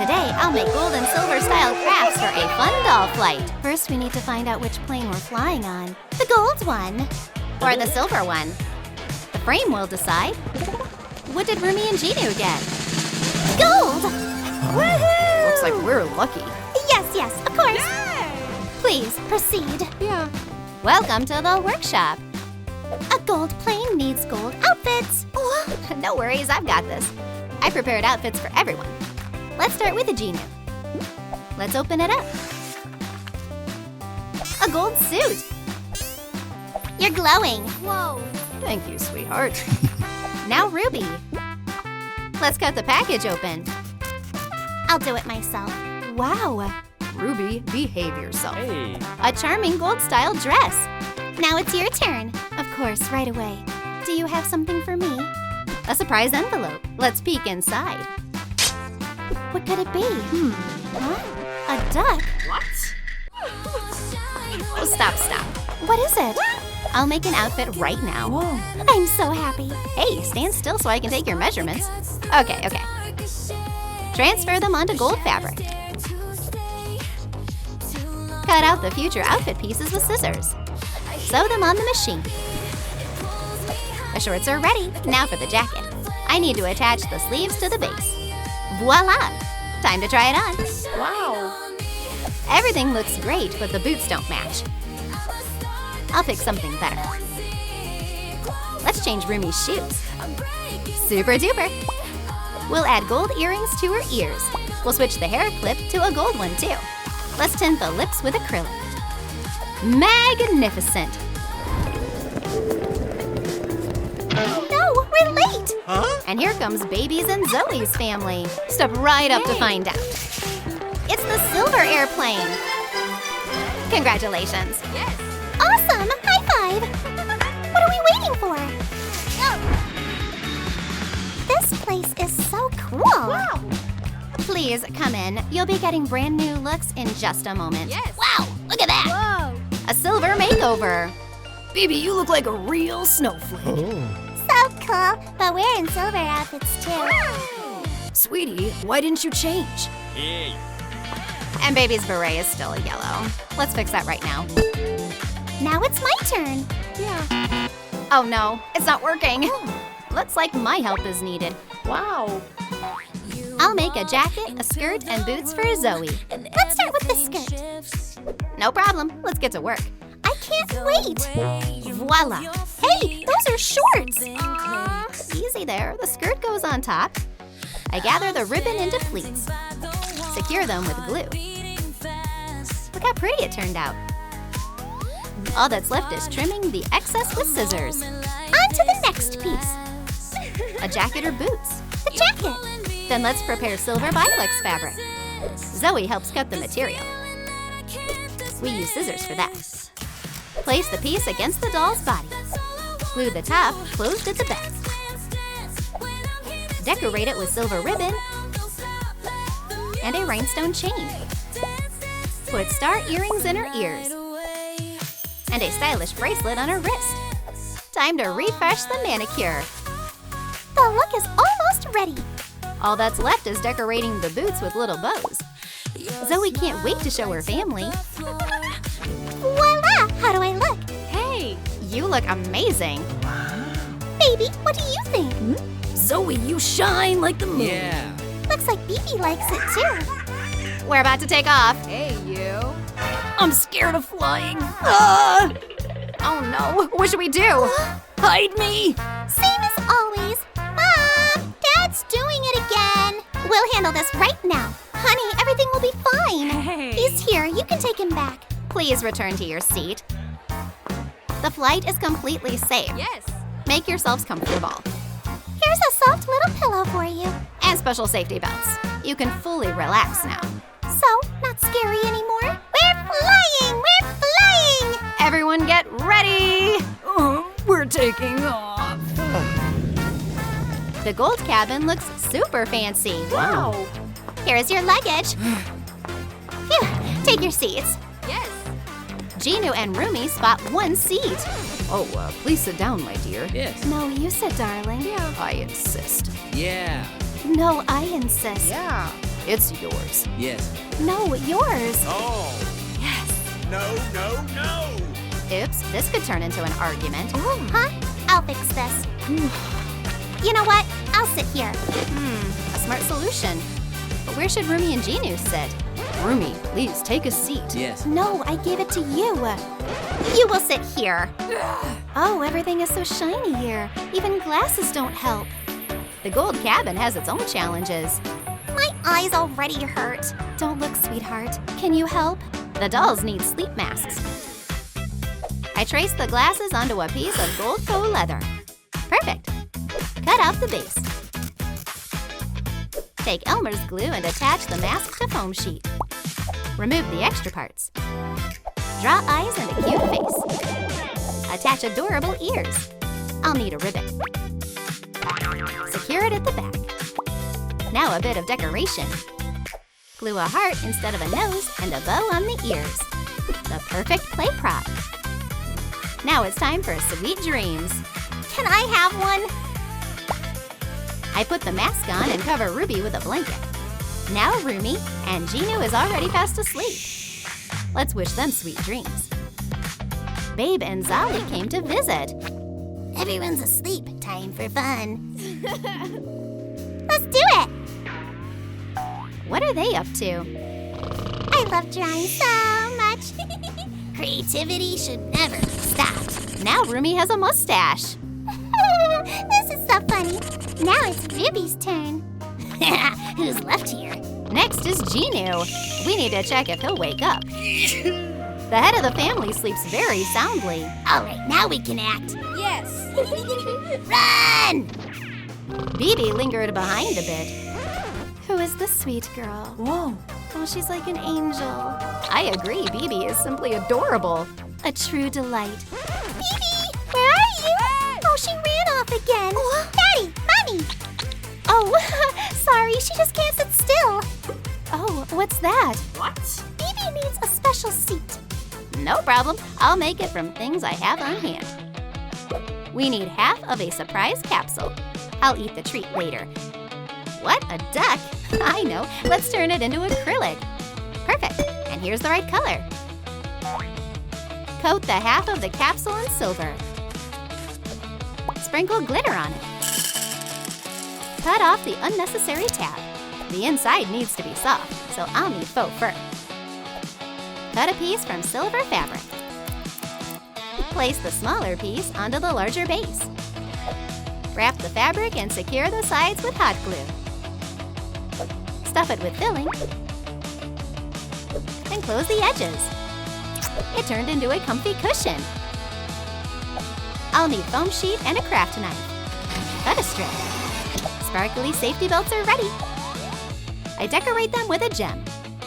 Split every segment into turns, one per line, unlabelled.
Today, I'll make gold and silver style crafts for a fun doll flight. First, we need to find out which plane we're flying on. The gold one. Or the silver one. The frame will decide. What did Rumi and Ginu get? Gold! Woohoo!
Looks like we're lucky.
Yes, of course. Yay! Please, proceed.
Yeah.
Welcome to the workshop. A gold plane needs gold outfits. Oh, no worries, I've got this. I prepared outfits for everyone. Let's start with the Ginu. Let's open it up. A gold suit. You're glowing.
Whoa. Thank you, sweetheart.
Now Ruby. Let's cut the package open. I'll do it myself. Wow.
Ruby, behave yourself.
Hey.
A charming gold-style dress. Now it's your turn. Of course, right away. Do you have something for me? A surprise envelope. Let's peek inside. What could it be? Huh? A duck?
What?
Oh, stop. What is it? I'll make an outfit right now.
Whoa.
I'm so happy. Hey, stand still so I can take your measurements. Okay. Transfer them onto gold fabric. Cut out the future outfit pieces with scissors. Sew them on the machine. The shorts are ready. Now for the jacket. I need to attach the sleeves to the base. Voila! Time to try it on.
Wow.
Everything looks great, but the boots don't match. I'll pick something better. Let's change Rumi's shoes. Super duper! We'll add gold earrings to her ears. We'll switch the hair clip to a gold one too. Let's tint the lips with acrylic. Magnificent! No, we're late!
Huh?
And here comes Baby's and Zoe's family. Step right up to find out. It's the silver airplane. Congratulations.
Yes.
Awesome! High five! What are we waiting for? This place is so cool.
Wow.
Please come in. You'll be getting brand new looks in just a moment.
Yes.
Wow! Look at that!
Whoa.
A silver makeover.
Baby, you look like a real snowflake.
So cool, but we're in silver outfits too.
Sweetie, why didn't you change?
Hey.
And Baby's beret is still yellow. Let's fix that right now. Now it's my turn.
Yeah.
Oh no, it's not working. Looks like my help is needed.
Wow.
I'll make a jacket, a skirt, and boots for Zoe. Let's start with the skirt. No problem. Let's get to work. I can't wait. Voila. Hey, those are shorts. Easy there. The skirt goes on top. I gather the ribbon into pleats. Secure them with glue. Look how pretty it turned out. All that's left is trimming the excess with scissors. On to the next piece. A jacket or boots. The jacket. Then let's prepare silver bilex fabric. Zoe helps cut the material. We use scissors for that. Place the piece against the doll's body. Glue the top closed at the back. Decorate it with silver ribbon and a rhinestone chain. Put star earrings in her ears and a stylish bracelet on her wrist. Time to refresh the manicure. The look is almost ready. All that's left is decorating the boots with little bows. Zoe can't wait to show her family. Voila! How do I look?
Hey.
You look amazing. Baby, what do you think?
Zoe, you shine like the moon.
Yeah.
Looks like Bibi likes it too. We're about to take off.
Hey, you. I'm scared of flying.
Oh no, what should we do?
Hide me.
Same as always. Mom, Dad's doing it again. We'll handle this right now. Honey, everything will be fine.
Hey.
He's here, you can take him back. Please return to your seat. The flight is completely safe.
Yes.
Make yourselves comfortable. Here's a soft little pillow for you. And special safety belts. You can fully relax now. So, not scary anymore? We're flying! We're flying! Everyone get ready!
We're taking off.
The gold cabin looks super fancy.
Wow.
Here's your luggage. Phew, take your seats.
Yes.
Ginu and Rumi spot one seat.
Oh, please sit down, my dear.
Yes.
No, you sit, darling.
Yeah. I insist.
Yeah.
No, I insist.
Yeah. It's yours.
Yes.
No, yours.
Oh,
Yes.
no.
Oops, this could turn into an argument. Huh? I'll fix this. You know what? I'll sit here.
A smart solution. But where should Rumi and Genu sit? Rumi, please take a seat.
Yes.
No, I gave it to you. You will sit here. Oh, everything is so shiny here. Even glasses don't help.
The gold cabin has its own challenges.
My eyes already hurt. Don't look, sweetheart. Can you help?
The dolls need sleep masks. I traced the glasses onto a piece of gold faux leather. Perfect. Cut out the base. Take Elmer's glue and attach the mask to foam sheet. Remove the extra parts. Draw eyes and a cute face. Attach adorable ears. I'll need a ribbon. Secure it at the back. Now a bit of decoration. Glue a heart instead of a nose and a bow on the ears. The perfect play prop. Now it's time for sweet dreams.
Can I have one?
I put the mask on and cover Ruby with a blanket. Now Rumi and Genu is already fast asleep. Let's wish them sweet dreams. Babe and Zali came to visit.
Everyone's asleep. Time for fun. Let's do it.
What are they up to?
I love drawing so much. Creativity should never be stopped.
Now Rumi has a mustache.
This is so funny. Now it's Ruby's turn. Who's left here?
Next is Genu. We need to check if he'll wake up. The head of the family sleeps very soundly.
All right, now we can act.
Yes.
Run!
Bibi lingered behind a bit.
Who is this sweet girl?
Whoa.
Oh, she's like an angel.
I agree, Bibi is simply adorable.
A true delight. Bibi, where are you? Oh, she ran off again. Daddy, Mommy. Oh, sorry, she just can't sit still. Oh, what's that?
What?
Bibi needs a special seat.
No problem. I'll make it from things I have on hand. We need half of a surprise capsule. I'll eat the treat later. What, a duck? I know. Let's turn it into acrylic. Perfect. And here's the right color. Coat the half of the capsule in silver. Sprinkle glitter on it. Cut off the unnecessary tab. The inside needs to be soft, so I'll need faux fur. Cut a piece from silver fabric. Place the smaller piece onto the larger base. Wrap the fabric and secure the sides with hot glue. Stuff it with filling. And close the edges. It turned into a comfy cushion. I'll need foam sheet and a craft knife. Cut a strip. Sparkly safety belts are ready. I decorate them with a gem.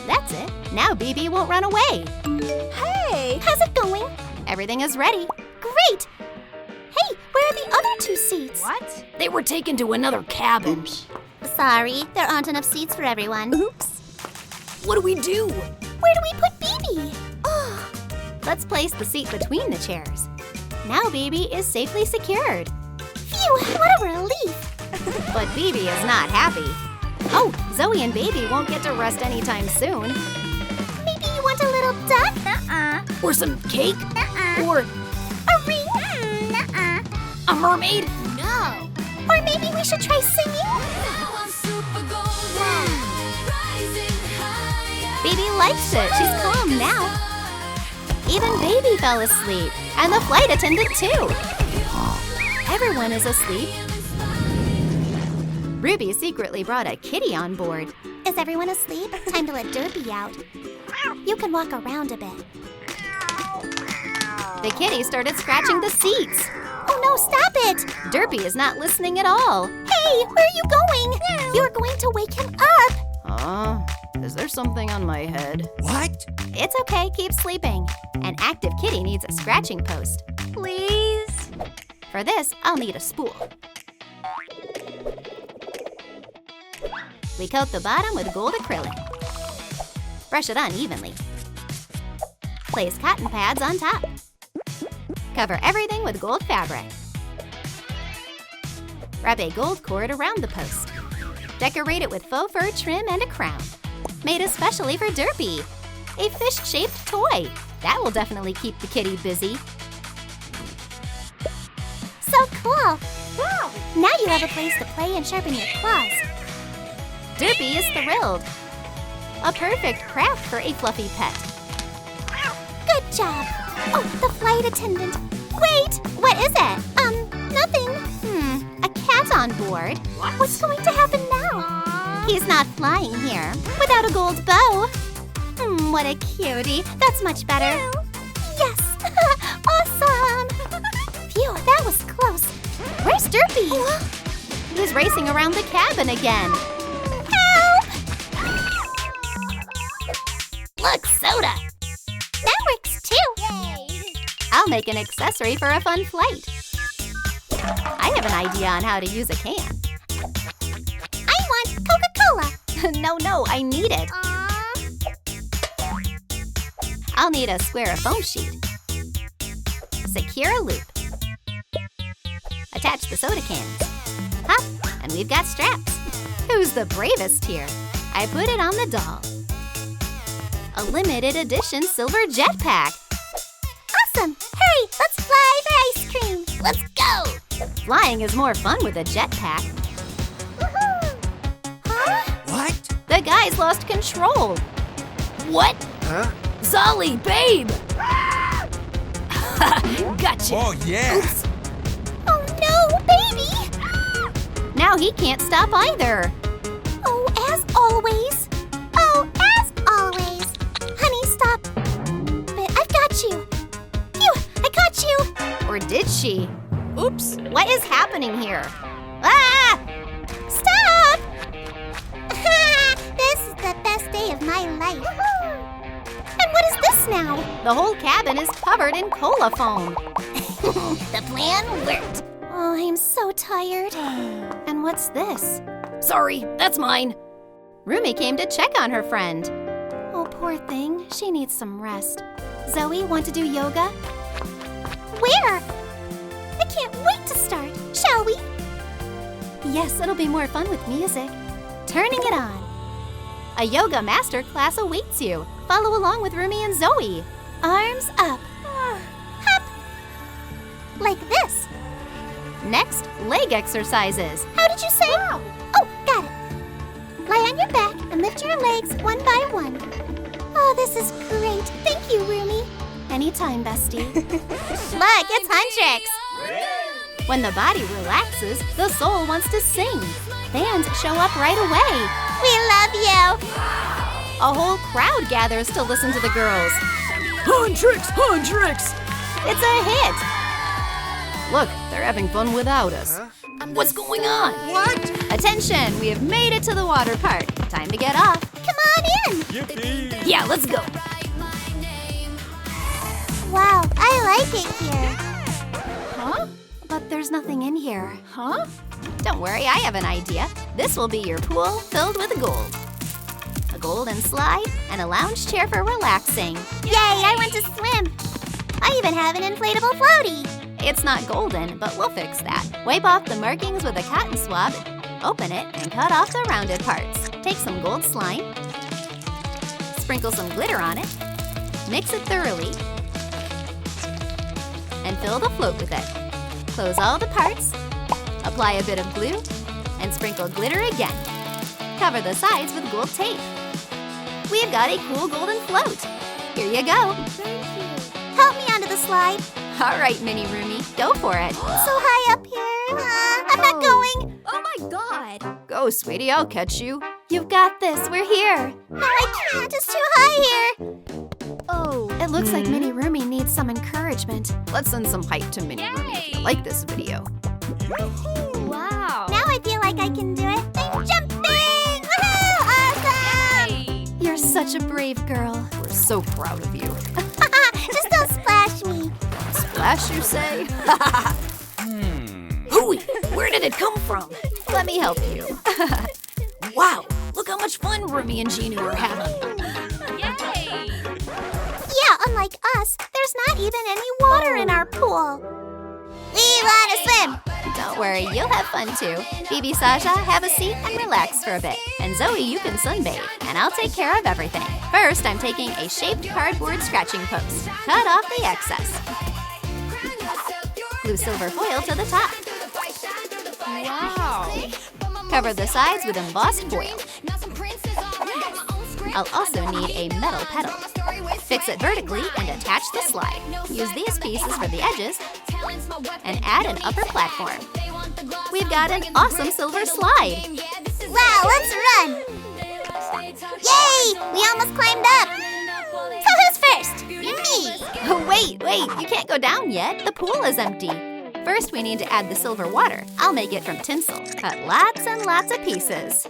That's it. Now Bibi won't run away.
Hey, how's it going?
Everything is ready.
Great. Hey, where are the other two seats?
What? They were taken to another cabin.
Sorry, there aren't enough seats for everyone. Oops.
What do we do?
Where do we put Bibi? Oh,
Let's place the seat between the chairs. Now Bibi is safely secured.
phew, what a relief.
But Bibi is not happy. Oh, Zoe and Baby won't get to rest anytime soon.
Maybe you want a little duck?
Or some cake?
Uh-uh.
Or
A ring?
a mermaid?
No. Or maybe we should try singing?
Baby likes it. She's calm now. Even Baby fell asleep, and the flight attendant too. Everyone is asleep. Ruby secretly brought a kitty on board.
Is everyone asleep? Time to let Derpy out. You can walk around a bit.
The kitty started scratching the seats.
Oh no, stop it!
Derpy is not listening at all.
Hey, where are you going? You're going to wake him up.
Is there something on my head?
What?
It's okay, keep sleeping. An active kitty needs a scratching post. Please? For this, I'll need a spool. We coat the bottom with gold acrylic. Brush it on evenly. Place cotton pads on top. Cover everything with gold fabric. Wrap a gold cord around the post. Decorate it with faux fur trim and a crown. Made especially for Derpy. A fish-shaped toy. That will definitely keep the kitty busy.
So cool! Wow! Now you have a place to play and sharpen your claws.
Derpy is thrilled. A perfect craft for a fluffy pet.
Good job! Oh, the flight attendant. Wait! What is it? Nothing.
A cat on board.
What's going to happen now?
He's not flying here without a gold bow.
What a cutie. That's much better. Yes! Awesome! Phew, that was close. Where's Derpy?
He's racing around the cabin again.
Help!
Look, soda!
That works too.
I'll make an accessory for a fun flight. I have an idea on how to use a can.
I want Coca-Cola.
No, I need it. I'll need a square of foam sheet. Secure a loop. Attach the soda cans. Hop, and we've got straps. Who's the bravest here? I put it on the doll. A limited edition silver jetpack.
Awesome! Hurry, let's fly for ice cream.
Let's go! Flying is more fun with a jetpack.
Woohoo! Huh?
What?
The guy's lost control. What?
Huh?
Zolly, babe! Gotcha!
Oh, yeah!
Oops.
Oh no, baby!
Now he can't stop either.
Oh, as always. Oh, as always. Honey, stop. But I've got you. Phew, I caught you.
Or did she? Oops, what is happening here? Ah!
Stop! This is the best day of my life. And what is this now?
The whole cabin is covered in cola foam. The plan worked.
Oh, I'm so tired.
And what's this? Sorry, that's mine. Rumi came to check on her friend.
Oh, poor thing. She needs some rest. Zoe, want to do yoga? Where? I can't wait to start. Shall we?
Yes, it'll be more fun with music. Turning it on. A yoga master class awaits you. Follow along with Rumi and Zoe.
Arms up. Hop. Like this.
Next, leg exercises.
How did you say? Oh, got it. Lie on your back and lift your legs one by one. Oh, this is great. Thank you, Rumi.
Anytime, bestie.
Look, it's Huntrix.
When the body relaxes, the soul wants to sing. Fans show up right away.
We love you.
A whole crowd gathers to listen to the girls.
Huntrix! Huntrix!
It's a hit. Look, they're having fun without us. What's going on?
What?
Attention, we have made it to the water park. Time to get off.
Come on in.
Yippee!
Yeah, let's go.
Wow, I like it here.
Huh? But there's nothing in here. Huh? Don't worry, I have an idea. This will be your pool filled with gold. A golden slide and a lounge chair for relaxing.
Yay, I want to swim. I even have an inflatable floaty.
It's not golden, but we'll fix that. Wipe off the markings with a cotton swab, open it, and cut off the rounded parts. Take some gold slime, sprinkle some glitter on it, mix it thoroughly, and fill the float with it. Close all the parts, apply a bit of glue, and sprinkle glitter again. Cover the sides with gold tape. We've got a cool golden float. Here you go.
Thank you. Help me onto the slide.
All right, Mini Rumi, go for it.
So high up here. I'm not going.
Oh my God. Go, sweetie, I'll catch you. You've got this, we're here.
No, I can't. It's too high here.
Oh.
It looks like Mini Rumi needs some encouragement.
Let's send some hype to Mini Rumi if you like this video.
Wow. Now I feel like I can do it. I'm jumping! Woohoo! Awesome!
You're such a brave girl. We're so proud of you.
Just don't splash me.
Splash, you say? Hooey, where did it come from? Let me help you. Wow, look how much fun Rumi and Ginu are having.
Yeah, unlike us, there's not even any water in our pool. We wanna swim!
Don't worry, you'll have fun too. Phoebe, Saja, have a seat and relax for a bit. And Zoe, you can sunbathe, and I'll take care of everything. First, I'm taking a shaped cardboard scratching post. Cut off the excess. Glue silver foil to the top.
Wow.
Cover the sides with embossed foil. I'll also need a metal pedal. Fix it vertically and attach the slide. Use these pieces for the edges and add an upper platform. We've got an awesome silver slide.
Wow, let's run! Yay! We almost climbed up! So who's first? Me!
Oh, wait, you can't go down yet. The pool is empty. First, we need to add the silver water. I'll make it from tinsel. Cut lots and lots of pieces.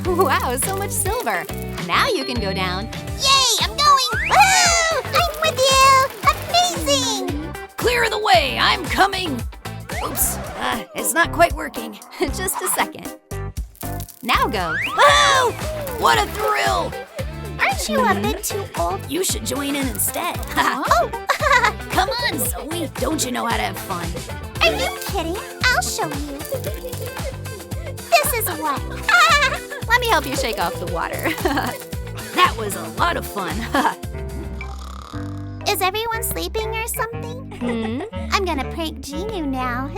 Wow, so much silver. Now you can go down.
Yay! I'm going! Woohoo! I'm with you! Amazing!
Clear the way, I'm coming. Oops, it's not quite working.
Just a second. Now go.
Woohoo! What a thrill!
Aren't you a bit too old?
You should join in instead.
Oh!
Come on, Zoe. Don't you know how to have fun?
Are you kidding? I'll show you. This is what.
Let me help you shake off the water.
That was a lot of fun.
Is everyone sleeping or something? I'm gonna prank Genu now.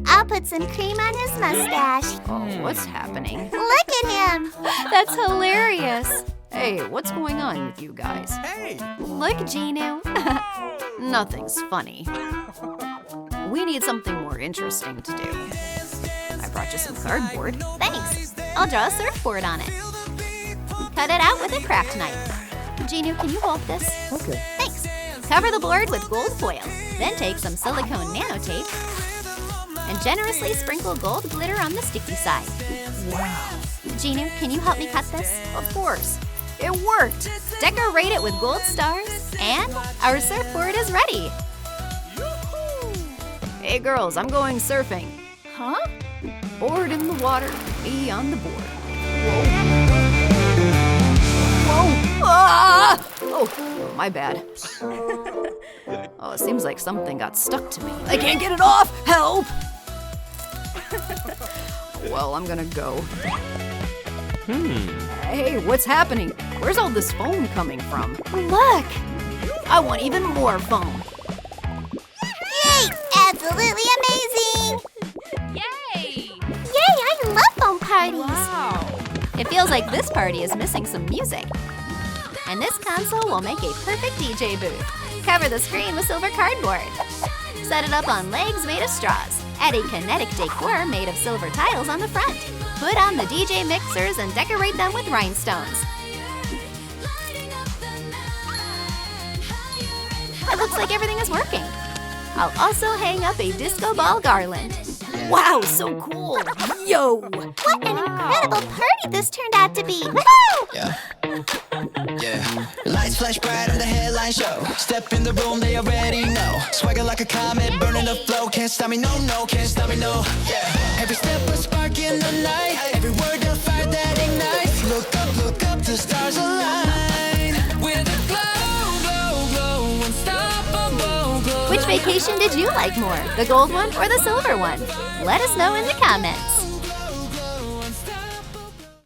I'll put some cream on his mustache.
Oh, what's happening?
Look at him!
That's hilarious. Hey, what's going on with you guys?
Hey!
Look, Genu. Nothing's funny. We need something more interesting to do. I brought you some cardboard.
Thanks.
I'll draw a surfboard on it. Cut it out with a craft knife. Genu, can you hold this?
Okay.
Thanks. Cover the board with gold foil. Then take some silicone nanotape and generously sprinkle gold glitter on the sticky side.
Wow.
Genu, can you help me cut this?
Of course. It worked.
Decorate it with gold stars, and our surfboard is ready.
Hey girls, I'm going surfing.
Huh?
Board in the water, me on the board.
Whoa!
Ah! Oh, my bad. Oh, it seems like something got stuck to me. I can't get it off! Help! Well, I'm gonna go. Hey, what's happening? Where's all this foam coming from?
Look!
I want even more foam.
Yay! Absolutely amazing!
Yay!
Yay! I love foam parties!
Wow! It feels like this party is missing some music. And this console will make a perfect DJ booth. Cover the screen with silver cardboard. Set it up on legs made of straws. Add a kinetic decor made of silver tiles on the front. Put on the DJ mixers and decorate them with rhinestones. It looks like everything is working. I'll also hang up a disco ball garland.
Wow, so cool! Yo!
What an incredible party this turned out to be! Woohoo!
Yeah. Lights flash bright on the headline show. Step in the room, they already know. Swagger like a comet, burning the flow. Can't stop me, no, can't stop me, no. Yeah. Every step a spark in the night. Every word a fire that ignites. Look up, the stars align. With a glow, unstoppable glow.
Which vacation did you like more? The gold one or the silver one? Let us know in the comments.